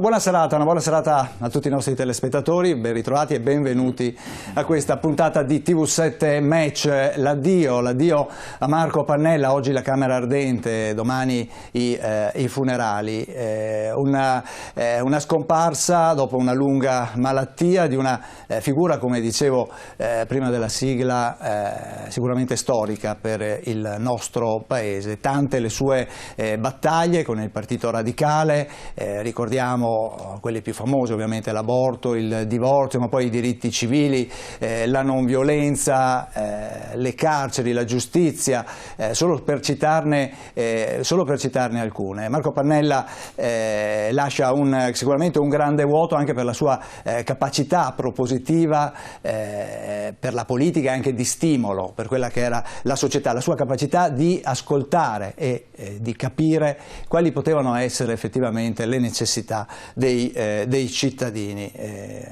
una buona serata a tutti i nostri telespettatori, ben ritrovati e benvenuti a questa puntata di TV7 Match. L'addio a Marco Pannella, oggi la Camera Ardente, domani i funerali, una scomparsa dopo una lunga malattia di una figura, come dicevo prima della sigla, sicuramente storica per il nostro Paese. Tante le sue battaglie con il Partito Radicale, ricordiamo quelle più famose, ovviamente l'aborto, il divorzio, ma poi i diritti civili, la non violenza, le carceri, la giustizia, solo per citarne alcune. Marco Pannella lascia sicuramente un grande vuoto anche per la sua capacità propositiva per la politica e anche di stimolo per quella che era la società, la sua capacità di ascoltare e di capire quali potevano essere effettivamente le necessità dei cittadini.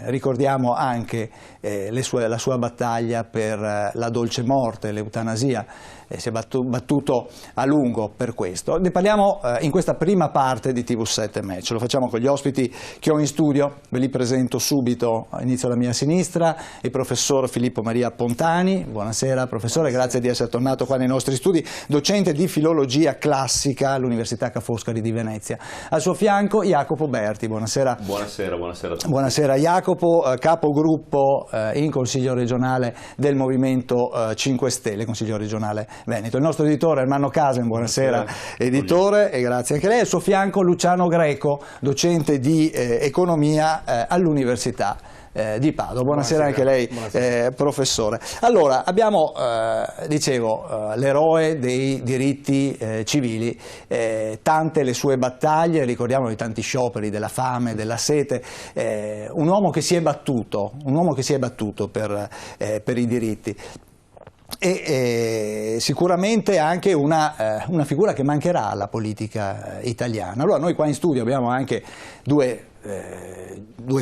Ricordiamo anche la sua battaglia per la dolce morte, l'eutanasia. Si è battuto a lungo per questo. Ne parliamo in questa prima parte di TV7 Match. Lo facciamo con gli ospiti che ho in studio. Ve li presento subito. Inizio alla mia sinistra, il professor Filippo Maria Pontani. Buonasera professore, grazie di essere tornato qua nei nostri studi. Docente di filologia classica all'Università Ca' Foscari di Venezia. Al suo fianco Jacopo Berti. Buonasera. Buonasera a tutti. Buonasera Jacopo, capogruppo in Consiglio regionale del Movimento 5 Stelle, Consiglio regionale Veneto. Il nostro editore Ermanno Casen, buonasera editore, e grazie anche a lei. Al suo fianco Luciano Greco, docente di economia all'Università di Padova. Buonasera anche lei, professore. Allora, abbiamo, dicevo, l'eroe dei diritti civili, tante le sue battaglie, ricordiamo di tanti scioperi della fame, della sete, un uomo che si è battuto per i diritti. E sicuramente anche una figura che mancherà alla politica italiana. Allora noi qua in studio abbiamo anche due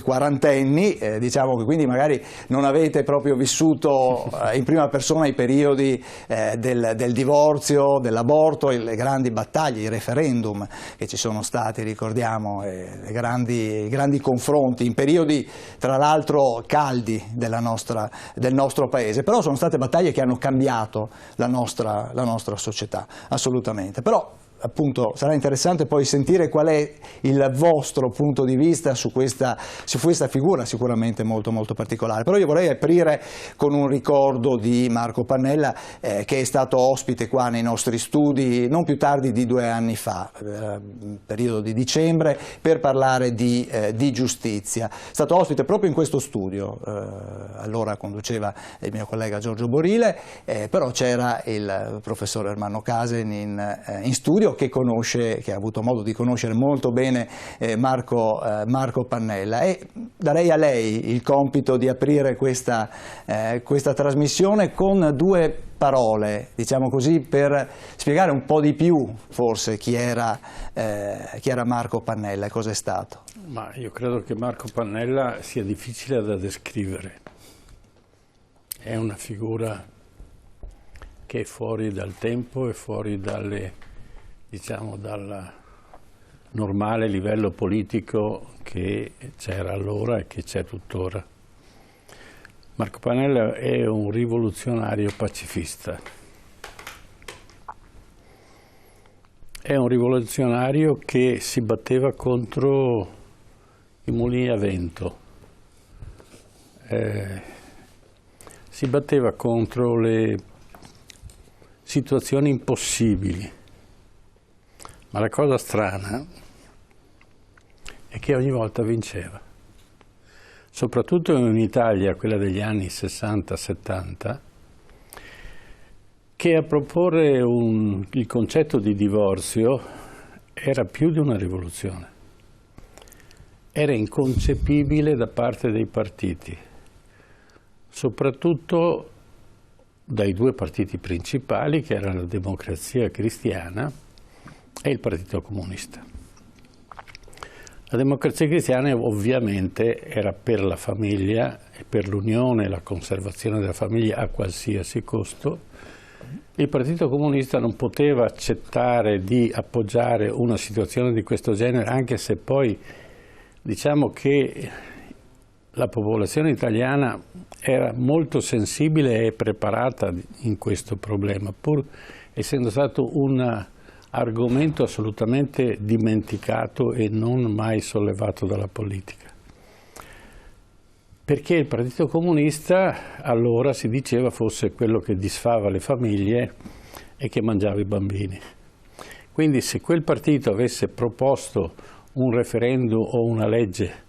quarantenni, diciamo che quindi magari non avete proprio vissuto in prima persona i periodi del divorzio, dell'aborto, le grandi battaglie, i referendum che ci sono stati, ricordiamo, grandi confronti in periodi tra l'altro caldi del nostro Paese, però sono state battaglie che hanno cambiato la nostra società, assolutamente. Però appunto sarà interessante poi sentire qual è il vostro punto di vista su questa figura sicuramente molto molto particolare. Però io vorrei aprire con un ricordo di Marco Pannella che è stato ospite qua nei nostri studi non più tardi di 2 anni fa, periodo di dicembre, per parlare di giustizia. È stato ospite proprio in questo studio, allora conduceva il mio collega Giorgio Borile, però c'era il professor Ermanno Casen in studio, che ha avuto modo di conoscere molto bene Marco Pannella, e darei a lei il compito di aprire questa trasmissione con 2 parole, diciamo così, per spiegare un po' di più forse chi era Marco Pannella e cosa è stato. Ma io credo che Marco Pannella sia difficile da descrivere. È una figura che è fuori dal tempo e fuori dal normale livello politico che c'era allora e che c'è tuttora. Marco Pannella è un rivoluzionario pacifista. È un rivoluzionario che si batteva contro i mulini a vento. Si batteva contro le situazioni impossibili. Ma la cosa strana è che ogni volta vinceva, soprattutto in un'Italia, quella degli anni 60-70, che a proporre il concetto di divorzio era più di una rivoluzione. Era inconcepibile da parte dei partiti, soprattutto dai 2 partiti principali, che erano la Democrazia Cristiana e il Partito Comunista. La Democrazia Cristiana ovviamente era per la famiglia e per l'unione e la conservazione della famiglia a qualsiasi costo. Il Partito Comunista non poteva accettare di appoggiare una situazione di questo genere, anche se poi diciamo che la popolazione italiana era molto sensibile e preparata in questo problema, pur essendo stato un argomento assolutamente dimenticato e non mai sollevato dalla politica. Perché il Partito Comunista allora si diceva fosse quello che disfava le famiglie e che mangiava i bambini. Quindi se quel partito avesse proposto un referendum o una legge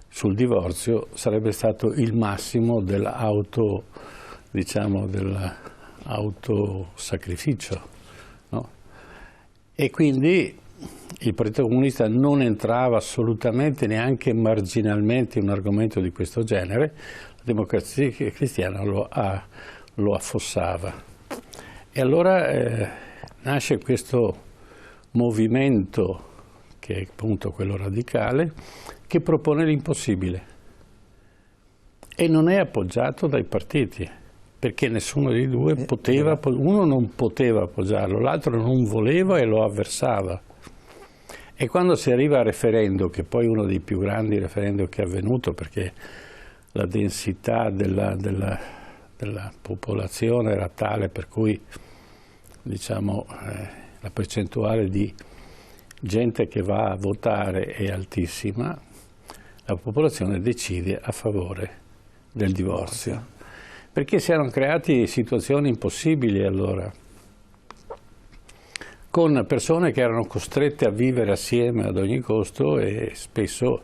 sul divorzio sarebbe stato il massimo dell'autosacrificio, no? E quindi il Partito Comunista non entrava assolutamente, neanche marginalmente, in un argomento di questo genere. La Democrazia Cristiana lo affossava. E allora nasce questo movimento, che è appunto quello radicale, che propone l'impossibile. E non è appoggiato dai partiti, perché nessuno dei due poteva, uno non poteva appoggiarlo, l'altro non voleva e lo avversava. E quando si arriva al referendum, che poi è uno dei più grandi referendum che è avvenuto, perché la densità della popolazione era tale per cui, diciamo, la percentuale di gente che va a votare è altissima, la popolazione decide a favore del divorzio. Perché si erano create situazioni impossibili allora, con persone che erano costrette a vivere assieme ad ogni costo e spesso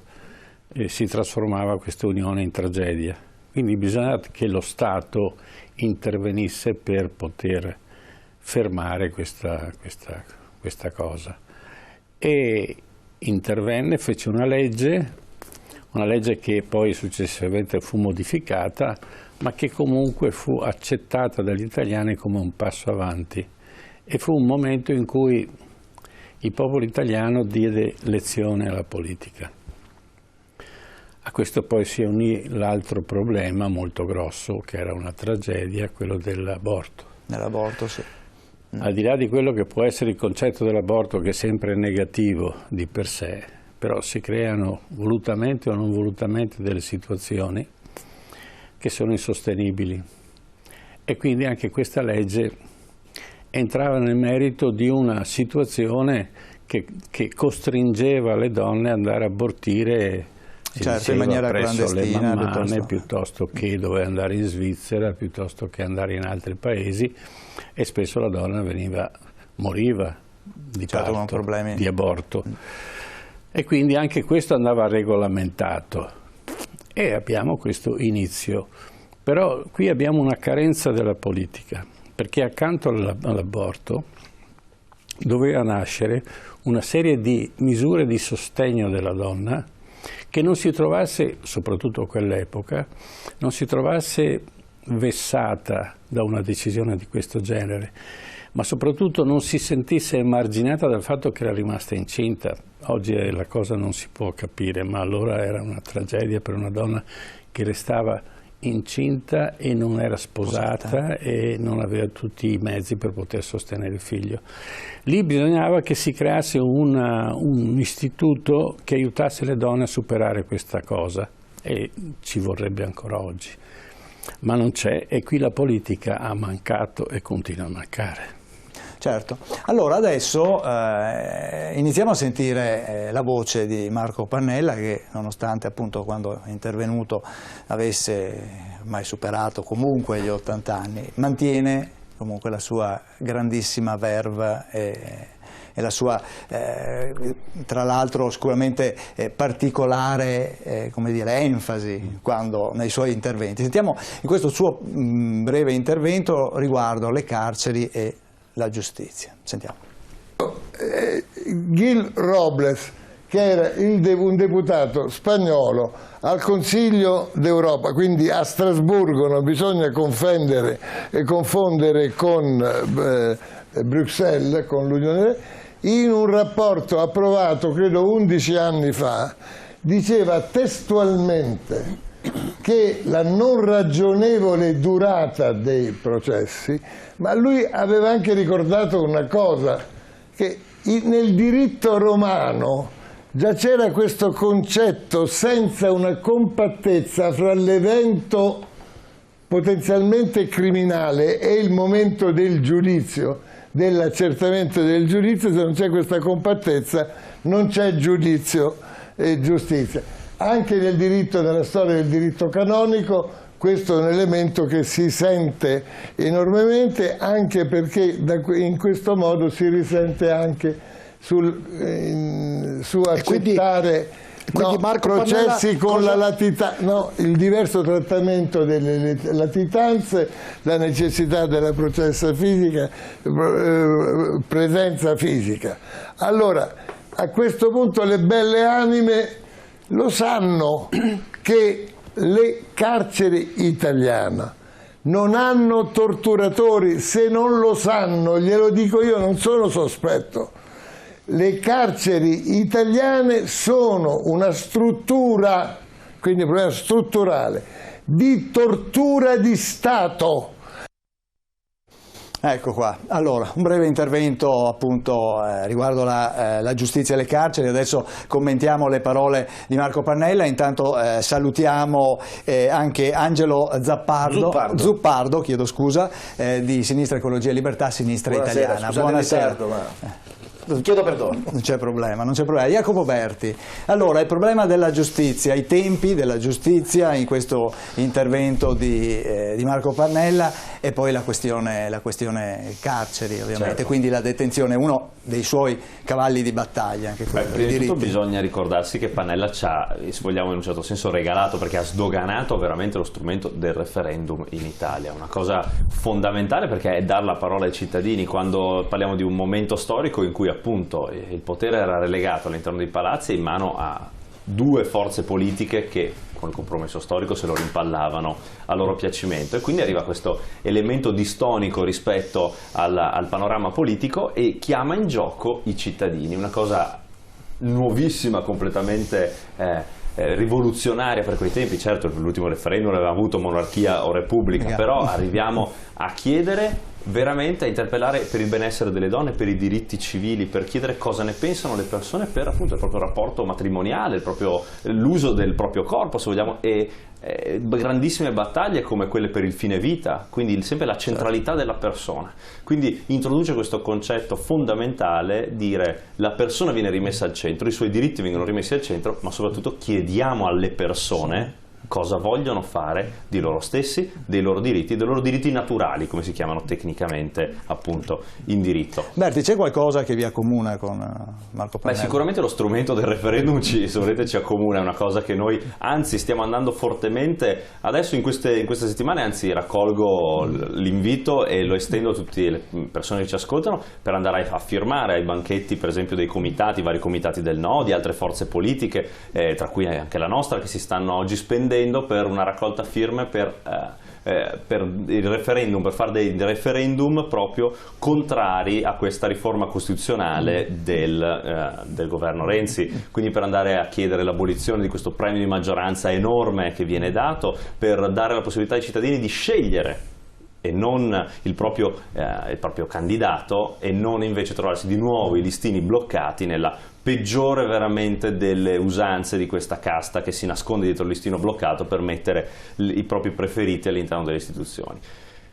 si trasformava questa unione in tragedia. Quindi bisognava che lo Stato intervenisse per poter fermare questa cosa. E intervenne, fece una legge che poi successivamente fu modificata, ma che comunque fu accettata dagli italiani come un passo avanti. E fu un momento in cui il popolo italiano diede lezione alla politica. A questo poi si unì l'altro problema molto grosso, che era una tragedia, quello dell'aborto. Dell'aborto, sì. Al di là di quello che può essere il concetto dell'aborto, che è sempre negativo di per sé, però si creano volutamente o non volutamente delle situazioni che sono insostenibili. E quindi anche questa legge entrava nel merito di una situazione che costringeva le donne ad andare a abortire, certo, in maniera presso clandestina, le mammane, piuttosto che doveva andare in Svizzera, piuttosto che andare in altri paesi, e spesso la donna moriva di parto, di aborto. E quindi anche questo andava regolamentato. E abbiamo questo inizio. Però qui abbiamo una carenza della politica, perché accanto all'aborto doveva nascere una serie di misure di sostegno della donna che non si trovasse, soprattutto a quell'epoca, non si trovasse vessata da una decisione di questo genere, ma soprattutto non si sentisse emarginata dal fatto che era rimasta incinta. Oggi la cosa non si può capire, ma allora era una tragedia per una donna che restava incinta e non era sposata e non aveva tutti i mezzi per poter sostenere il figlio. Lì bisognava che si creasse un istituto che aiutasse le donne a superare questa cosa, e ci vorrebbe ancora oggi. Ma non c'è, e qui la politica ha mancato e continua a mancare. Certo. Allora adesso iniziamo a sentire la voce di Marco Pannella, che nonostante appunto quando è intervenuto avesse ormai superato comunque gli 80 anni, mantiene comunque la sua grandissima verve e la sua, tra l'altro sicuramente particolare come dire, enfasi nei suoi interventi. Sentiamo in questo suo breve intervento riguardo le carceri e la giustizia. Sentiamo. Gil Robles, che era un deputato spagnolo al Consiglio d'Europa, quindi a Strasburgo, non bisogna confondere con Bruxelles, con l'Unione Europea, in un rapporto approvato credo 11 anni fa, diceva testualmente che la non ragionevole durata dei processi, ma lui aveva anche ricordato una cosa, che nel diritto romano già c'era questo concetto senza una compattezza fra l'evento potenzialmente criminale e il momento del giudizio, dell'accertamento del giudizio. Se non c'è questa compattezza non c'è giudizio e giustizia. Anche nel diritto, nella storia del diritto canonico, questo è un elemento che si sente enormemente, anche perché in questo modo si risente anche su accettare quindi Marco processi Pannella, con la latitudine, il diverso trattamento delle latitanze, la necessità della processa fisica, presenza fisica. Allora, a questo punto le belle anime lo sanno che le carceri italiane non hanno torturatori. Se non lo sanno, glielo dico io, non sono sospetto. Le carceri italiane sono una struttura, quindi un problema strutturale, di tortura di Stato. Ecco qua, allora un breve intervento appunto riguardo la giustizia e le carceri. Adesso commentiamo le parole di Marco Pannella. Intanto salutiamo anche Angelo Zuppardo, chiedo scusa, di Sinistra Ecologia e Libertà, Sinistra Italiana. Buonasera. Chiedo perdono. Non c'è problema, non c'è problema. Jacopo Berti, allora il problema della giustizia, i tempi della giustizia in questo intervento di Marco Pannella, e poi la questione carceri ovviamente, certo. Quindi la detenzione, uno dei suoi cavalli di battaglia. Anche prima di tutto bisogna ricordarsi che Pannella ci ha, se vogliamo in un certo senso, regalato, perché ha sdoganato veramente lo strumento del referendum in Italia, una cosa fondamentale, perché è dar la parola ai cittadini quando parliamo di un momento storico in cui appunto il potere era relegato all'interno dei palazzi in mano a due forze politiche che con il compromesso storico se lo rimpallavano a loro piacimento, e quindi arriva questo elemento distonico rispetto al panorama politico e chiama in gioco i cittadini, una cosa nuovissima, completamente rivoluzionaria per quei tempi. Certo, l'ultimo referendum aveva avuto monarchia o repubblica, però arriviamo a chiedere veramente, a interpellare per il benessere delle donne, per i diritti civili, per chiedere cosa ne pensano le persone per appunto il proprio rapporto matrimoniale, l'uso del proprio corpo, se vogliamo, e grandissime battaglie come quelle per il fine vita, quindi sempre la centralità della persona. Quindi introduce questo concetto fondamentale, dire la persona viene rimessa al centro, i suoi diritti vengono rimessi al centro, ma soprattutto chiediamo alle persone cosa vogliono fare di loro stessi, dei loro diritti naturali, come si chiamano tecnicamente appunto in diritto. Berti, c'è qualcosa che vi accomuna con Marco Pannella? Sicuramente lo strumento del referendum ci accomuna, è una cosa che noi anzi stiamo andando fortemente adesso in queste settimane, anzi raccolgo l'invito e lo estendo a tutte le persone che ci ascoltano per andare a firmare ai banchetti, per esempio dei comitati, vari comitati del no, di altre forze politiche, tra cui anche la nostra, che si stanno oggi spendendo per una raccolta firme per il referendum, per fare dei referendum proprio contrari a questa riforma costituzionale del governo Renzi, quindi per andare a chiedere l'abolizione di questo premio di maggioranza enorme che viene dato, per dare la possibilità ai cittadini di scegliere e non il proprio candidato, e non invece trovarsi di nuovo i listini bloccati nella peggiore veramente delle usanze di questa casta che si nasconde dietro il listino bloccato per mettere i propri preferiti all'interno delle istituzioni.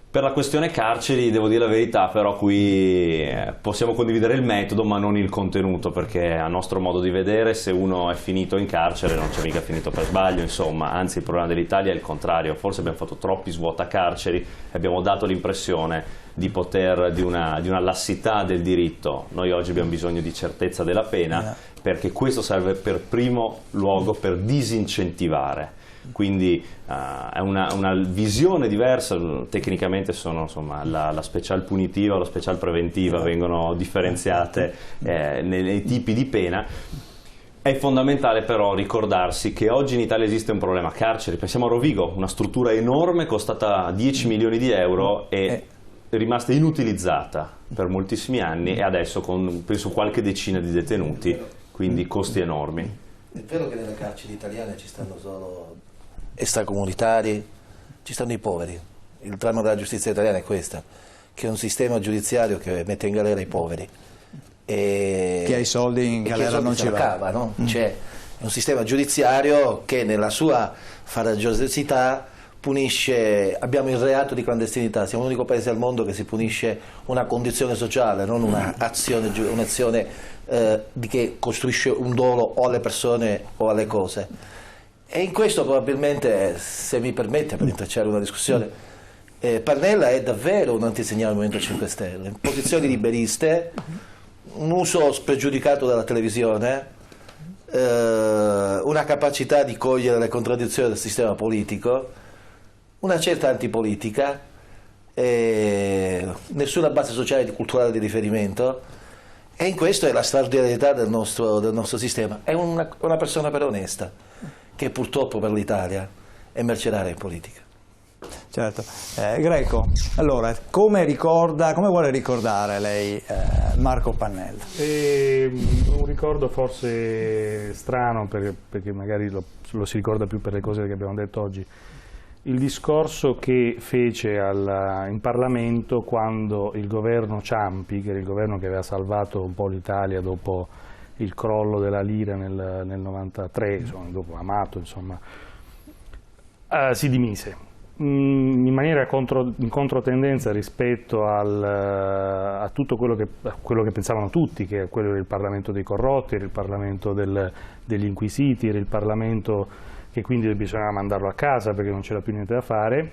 Per la questione carceri, devo dire la verità, però qui possiamo condividere il metodo ma non il contenuto, perché a nostro modo di vedere se uno è finito in carcere non c'è mica finito per sbaglio, insomma, anzi il problema dell'Italia è il contrario, forse abbiamo fatto troppi svuotacarceri e abbiamo dato l'impressione di una lassità del diritto. Noi oggi abbiamo bisogno di certezza della pena, perché questo serve per primo luogo per disincentivare. Quindi è una visione diversa, tecnicamente sono insomma la special punitiva o la special preventiva, vengono differenziate nei tipi di pena. È fondamentale però ricordarsi che oggi in Italia esiste un problema carceri. Pensiamo a Rovigo, una struttura enorme costata 10 milioni di euro e rimasta inutilizzata per moltissimi anni, e adesso con penso qualche decina di detenuti, quindi costi enormi. È vero che nelle carceri italiane ci stanno solo extracomunitari, ci stanno i poveri. Il dramma della giustizia italiana è questo, che è un sistema giudiziario che mette in galera i poveri. Chi ha i soldi in galera non ci va. No? Cioè, è un sistema giudiziario che nella sua farraginosità punisce, abbiamo il reato di clandestinità, siamo l'unico paese al mondo che si punisce una condizione sociale, non un'azione che costruisce un dolo o alle persone o alle cose. E in questo probabilmente, se mi permette per intrecciare una discussione, Pannella è davvero un antisegnale del Movimento 5 Stelle, posizioni liberiste, un uso spregiudicato della televisione, una capacità di cogliere le contraddizioni del sistema politico, una certa antipolitica, nessuna base sociale e culturale di riferimento, e in questo è la straordinarietà del nostro sistema. È una persona però onesta, che purtroppo per l'Italia è mercenaria in politica. Certo. Greco, allora, come vuole ricordare lei Marco Pannella? Un ricordo forse strano, perché magari lo si ricorda più per le cose che abbiamo detto oggi. Il discorso che fece in Parlamento quando il governo Ciampi, che era il governo che aveva salvato un po' l'Italia dopo il crollo della lira nel 93, insomma, dopo Amato, insomma, si dimise in maniera in controtendenza rispetto a tutto quello che pensavano tutti, che quello era il Parlamento dei corrotti, era il Parlamento degli inquisiti, era il Parlamento che quindi bisognava mandarlo a casa perché non c'era più niente da fare.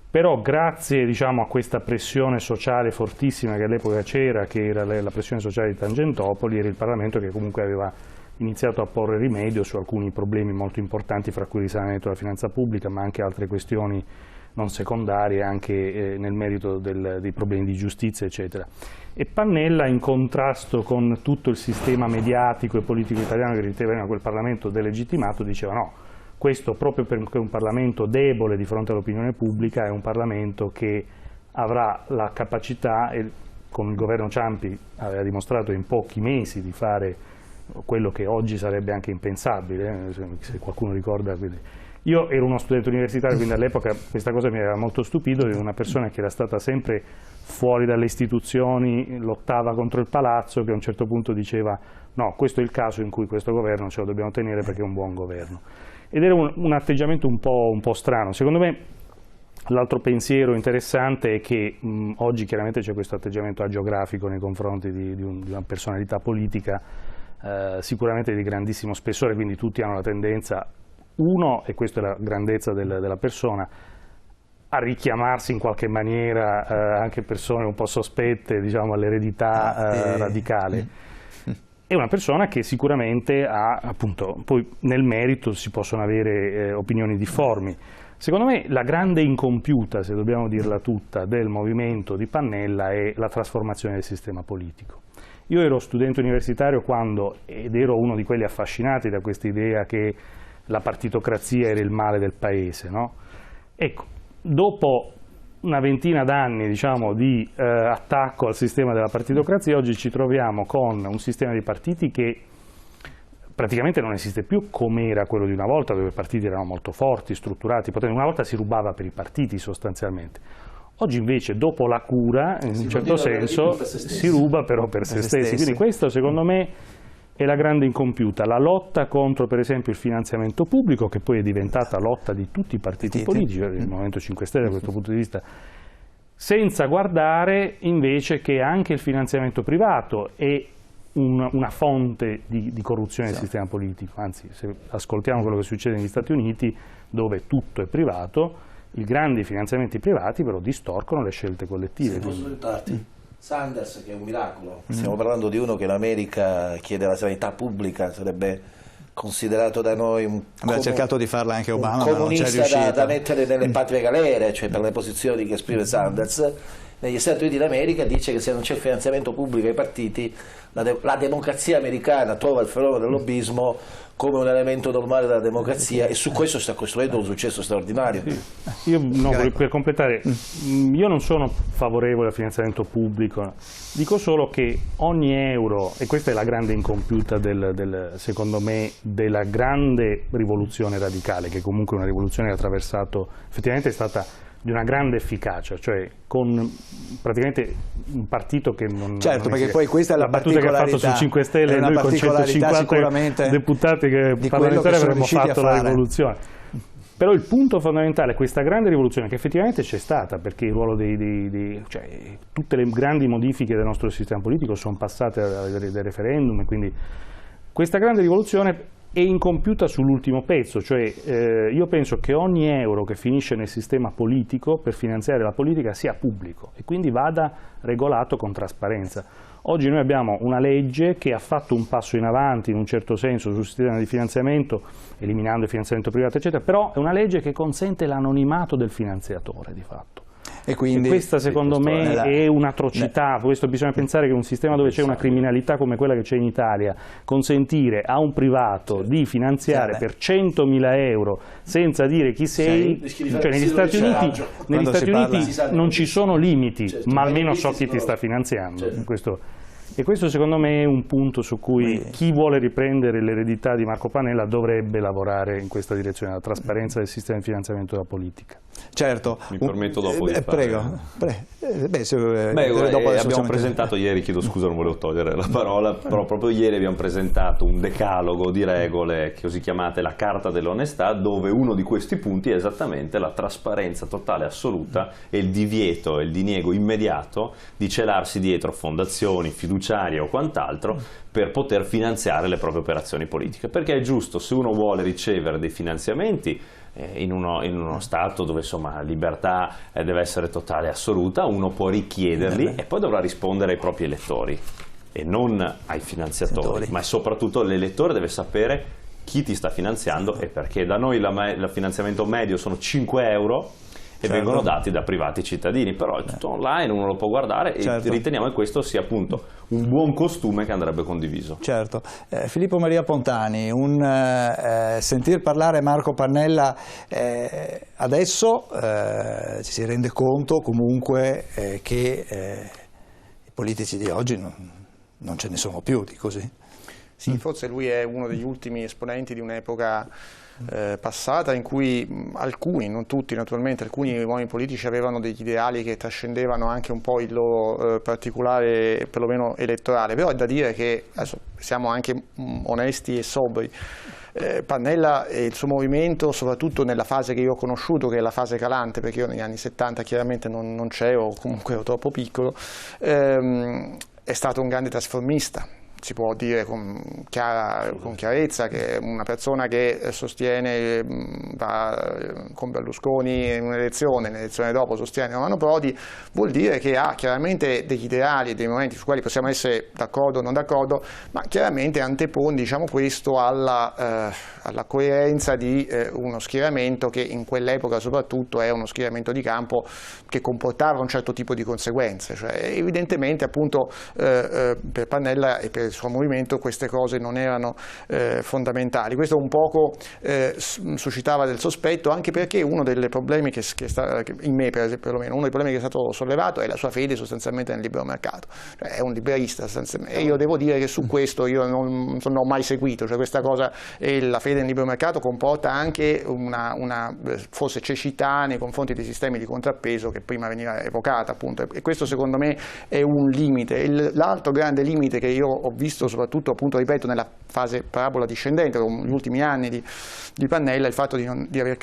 Però grazie, diciamo, a questa pressione sociale fortissima che all'epoca c'era, che era la pressione sociale di Tangentopoli, era il Parlamento che comunque aveva iniziato a porre rimedio su alcuni problemi molto importanti, fra cui il risanamento della finanza pubblica, ma anche altre questioni non secondarie, anche nel merito dei problemi di giustizia, eccetera. E Pannella, in contrasto con tutto il sistema mediatico e politico italiano che riteneva quel Parlamento delegittimato, diceva no, questo proprio perché è un Parlamento debole di fronte all'opinione pubblica, è un Parlamento che avrà la capacità, e con il governo Ciampi aveva dimostrato in pochi mesi di fare quello che oggi sarebbe anche impensabile, se qualcuno ricorda. Io ero uno studente universitario, quindi all'epoca questa cosa mi aveva molto stupito, di una persona che era stata sempre fuori dalle istituzioni, lottava contro il palazzo, che a un certo punto diceva no, questo è il caso in cui questo governo ce lo dobbiamo tenere perché è un buon governo. Ed era un atteggiamento un po' strano. Secondo me l'altro pensiero interessante è che oggi chiaramente c'è questo atteggiamento agiografico nei confronti di una personalità politica, sicuramente di grandissimo spessore, quindi tutti hanno la tendenza, e questa è la grandezza della persona, a richiamarsi in qualche maniera anche persone un po' sospette, diciamo, all'eredità radicale. È una persona che sicuramente ha, appunto, poi nel merito si possono avere opinioni difformi. Secondo me la grande incompiuta, se dobbiamo dirla tutta, del movimento di Pannella è la trasformazione del sistema politico. Io ero studente universitario ed ero uno di quelli affascinati da questa idea che la partitocrazia era il male del paese, no? Ecco, dopo una ventina d'anni, diciamo, di attacco al sistema della partitocrazia, oggi ci troviamo con un sistema di partiti che praticamente non esiste più come era quello di una volta, dove i partiti erano molto forti, strutturati, potenti. Una volta si rubava per i partiti sostanzialmente. Oggi invece, dopo la cura, in un certo senso, si ruba però per se stessi. Quindi questo, secondo me, è la grande incompiuta. La lotta contro, per esempio, il finanziamento pubblico, che poi è diventata lotta di tutti i partiti politici, il Movimento 5 Stelle da questo punto di vista, senza guardare invece che anche il finanziamento privato è una fonte di corruzione del sistema politico. Anzi, se ascoltiamo quello che succede negli Stati Uniti, dove tutto è privato, i grandi finanziamenti privati però distorcono le scelte collettive. Se posso aiutarti? Sanders, che è un miracolo, stiamo parlando di uno che in America chiede la sanità pubblica, sarebbe considerato da noi aveva cercato di farla anche Obama, un comunista ma non c'è riuscito. da mettere nelle patrie galere, cioè per le posizioni che esprime Sanders. Negli Stati Uniti d'America dice che se non c'è il finanziamento pubblico ai partiti, la democrazia americana trova il fenomeno del lobbismo come un elemento normale della democrazia, e su questo sta costruendo un successo straordinario. Sì. Io, per completare, io non sono favorevole al finanziamento pubblico, dico solo che ogni euro, e questa è la grande incompiuta secondo me della grande rivoluzione radicale, che comunque è una rivoluzione che ha attraversato, effettivamente è stata di una grande efficacia, cioè con praticamente un partito che non... Certo, non perché poi questa è la battuta che ha fatto sul 5 Stelle, e noi con 150 deputati parlamentari avremmo fatto la rivoluzione. Però il punto fondamentale è questa grande rivoluzione che effettivamente c'è stata, perché il ruolo cioè, tutte le grandi modifiche del nostro sistema politico sono passate dai referendum, e quindi questa grande rivoluzione è incompiuta sull'ultimo pezzo, cioè io penso che ogni euro che finisce nel sistema politico per finanziare la politica sia pubblico e quindi vada regolato con trasparenza. Oggi noi abbiamo una legge che ha fatto un passo in avanti in un certo senso sul sistema di finanziamento, eliminando il finanziamento privato eccetera, però è una legge che consente l'anonimato del finanziatore di fatto. E questa secondo me è un'atrocità. Questo bisogna pensare che un sistema dove c'è una criminalità come quella che c'è in Italia, consentire a un privato di finanziare per 100.000 euro senza dire chi sei, cioè negli Stati Uniti non ci sono limiti, ma almeno so chi ti sta finanziando. E questo secondo me è un punto su cui chi vuole riprendere l'eredità di Marco Pannella dovrebbe lavorare in questa direzione, la trasparenza del sistema di finanziamento della politica. Certo. Mi permetto dopo di prego. Abbiamo presentato ieri, chiedo scusa, non volevo togliere la parola, però proprio ieri abbiamo presentato un decalogo di regole, così chiamate la Carta dell'Onestà, dove uno di questi punti è esattamente la trasparenza totale assoluta e il divieto e il diniego immediato di celarsi dietro fondazioni, fiduciarie o quant'altro per poter finanziare le proprie operazioni politiche, perché è giusto, se uno vuole ricevere dei finanziamenti in uno Stato dove insomma la libertà deve essere totale e assoluta, uno può richiederli e poi dovrà rispondere ai propri elettori e non ai finanziatori, ma soprattutto l'elettore deve sapere chi ti sta finanziando e perché. Da noi il finanziamento medio sono 5 euro e vengono dati da privati cittadini, però è tutto online, uno lo può guardare e riteniamo che questo sia appunto un buon costume che andrebbe condiviso. Certo. Filippo Maria Pontani, sentir parlare Marco Pannella adesso ci si rende conto comunque che i politici di oggi non ce ne sono più di così. Sì, forse lui è uno degli ultimi esponenti di un'epoca passata in cui alcuni, non tutti naturalmente, alcuni uomini politici avevano degli ideali che trascendevano anche un po' il loro particolare, perlomeno elettorale, però è da dire che adesso siamo anche onesti e sobri. Pannella e il suo movimento, soprattutto nella fase che io ho conosciuto, che è la fase calante, perché io negli anni 70 chiaramente non c'ero, o comunque ero troppo piccolo, è stato un grande trasformista. Si può dire con chiarezza che una persona che sostiene con Berlusconi in un'elezione dopo sostiene Romano Prodi, vuol dire che ha chiaramente degli ideali e dei momenti su quali possiamo essere d'accordo o non d'accordo, ma chiaramente antepone, diciamo, questo alla coerenza di uno schieramento che in quell'epoca soprattutto era uno schieramento di campo che comportava un certo tipo di conseguenze. Cioè, evidentemente appunto per Pannella e per il suo movimento queste cose non erano fondamentali. Questo un poco suscitava del sospetto, anche perché uno dei problemi che in me perlomeno, uno dei problemi che è stato sollevato è la sua fede sostanzialmente nel libero mercato. Cioè, è un liberista sostanzialmente, e io devo dire che su questo io non ho mai seguito, cioè questa cosa, e la fede nel libero mercato comporta anche una forse cecità nei confronti dei sistemi di contrappeso che prima veniva evocata, appunto, e questo secondo me è un limite. L'altro grande limite che io ho visto soprattutto, appunto, ripeto, nella fase parabola discendente, negli ultimi anni di Pannella, il fatto di aver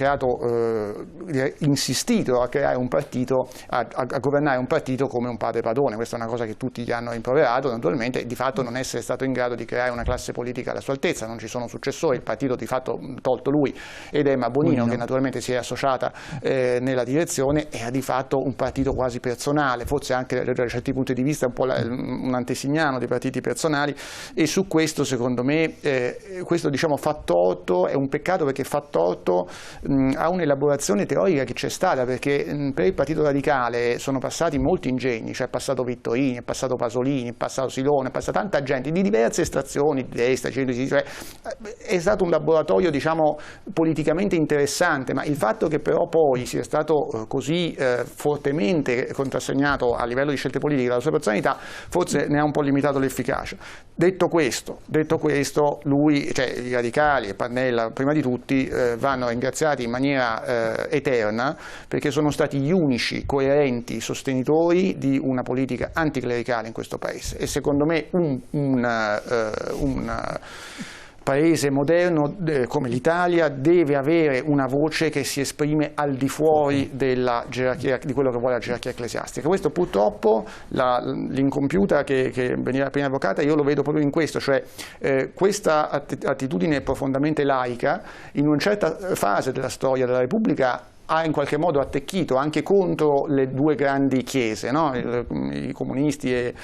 insistito a creare un partito, a governare un partito come un padre padrone. Questa è una cosa che tutti gli hanno rimproverato, naturalmente, e di fatto non essere stato in grado di creare una classe politica alla sua altezza. Non ci sono successori, il partito di fatto tolto lui ed Emma Bonino, che naturalmente si è associata nella direzione, era di fatto un partito quasi personale, forse anche da certi punti di vista un po' un antesignano dei partiti personali, e su questo secondo me questo, diciamo, fa torto, è un peccato perché fa torto a un'elaborazione teorica che c'è stata, perché per il Partito Radicale sono passati molti ingegni, cioè è passato Vittorini, è passato Pasolini, è passato Silone, è passata tanta gente di diverse estrazioni, di destra, di sinistra, è stato un laboratorio, diciamo, politicamente interessante, ma il fatto che però poi sia stato così fortemente contrassegnato a livello di scelte politiche dalla sua personalità forse ne ha un po' limitato l'efficacia. Detto questo, lui, cioè i radicali e Pannella prima di tutti vanno ringraziati in maniera eterna, perché sono stati gli unici coerenti sostenitori di una politica anticlericale in questo Paese, e secondo me un Paese moderno come l'Italia deve avere una voce che si esprime al di fuori della gerarchia, di quello che vuole la gerarchia ecclesiastica. Questo purtroppo, l'incompiuta che veniva appena evocata, io lo vedo proprio in questo, cioè questa attitudine profondamente laica in una certa fase della storia della Repubblica ha in qualche modo attecchito anche contro le due grandi chiese, no? I comunisti e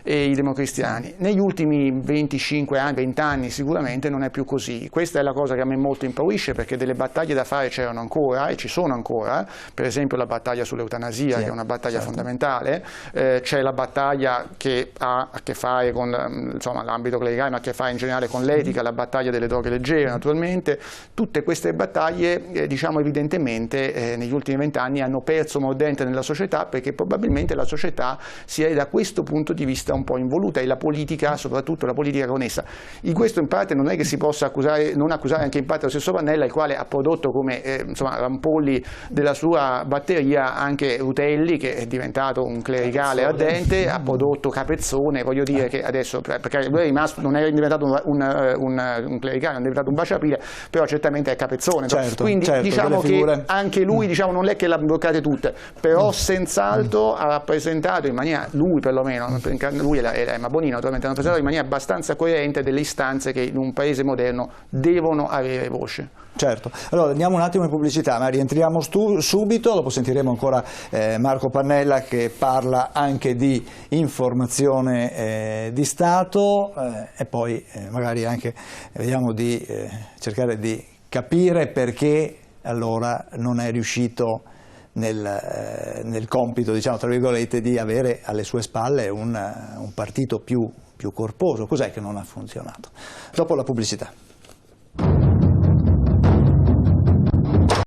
i democristiani. Negli ultimi 25 anni, 20 anni sicuramente non è più così. Questa è la cosa che a me molto impaurisce, perché delle battaglie da fare c'erano ancora e ci sono ancora, per esempio la battaglia sull'eutanasia, che è una battaglia fondamentale, c'è la battaglia che ha a che fare con l'ambito clericale, ma ha a che fare in generale con l'etica, la battaglia delle droghe leggere naturalmente. Tutte queste battaglie diciamo evidentemente negli ultimi 20 anni hanno perso mordente nella società, perché probabilmente la società si è da questo punto di vista un po' involuta, e la politica, soprattutto la politica con essa. In questo in parte non è che si possa non accusare anche in parte lo stesso Pannella, il quale ha prodotto come rampolli della sua batteria anche Rutelli, che è diventato un clericale ardente, ha prodotto Capezzone, voglio dire che adesso, perché lui è rimasto, non è diventato un clericale, non è diventato un baciapile, però certamente è Capezzone. Certo, quindi diciamo che anche lui non è che l'ha bloccate tutte, però senz'altro ha rappresentato in maniera, lui perlomeno, lui e Emma Bonino naturalmente hanno rappresentato in maniera abbastanza coerente delle istanze che in un paese moderno devono avere voce. Certo, allora andiamo un attimo in pubblicità, ma rientriamo subito, dopo sentiremo ancora Marco Pannella che parla anche di informazione di Stato e poi magari anche vediamo di cercare di capire perché allora non è riuscito nel compito, diciamo tra virgolette, di avere alle sue spalle un partito più corposo. Cos'è che non ha funzionato? Dopo la pubblicità.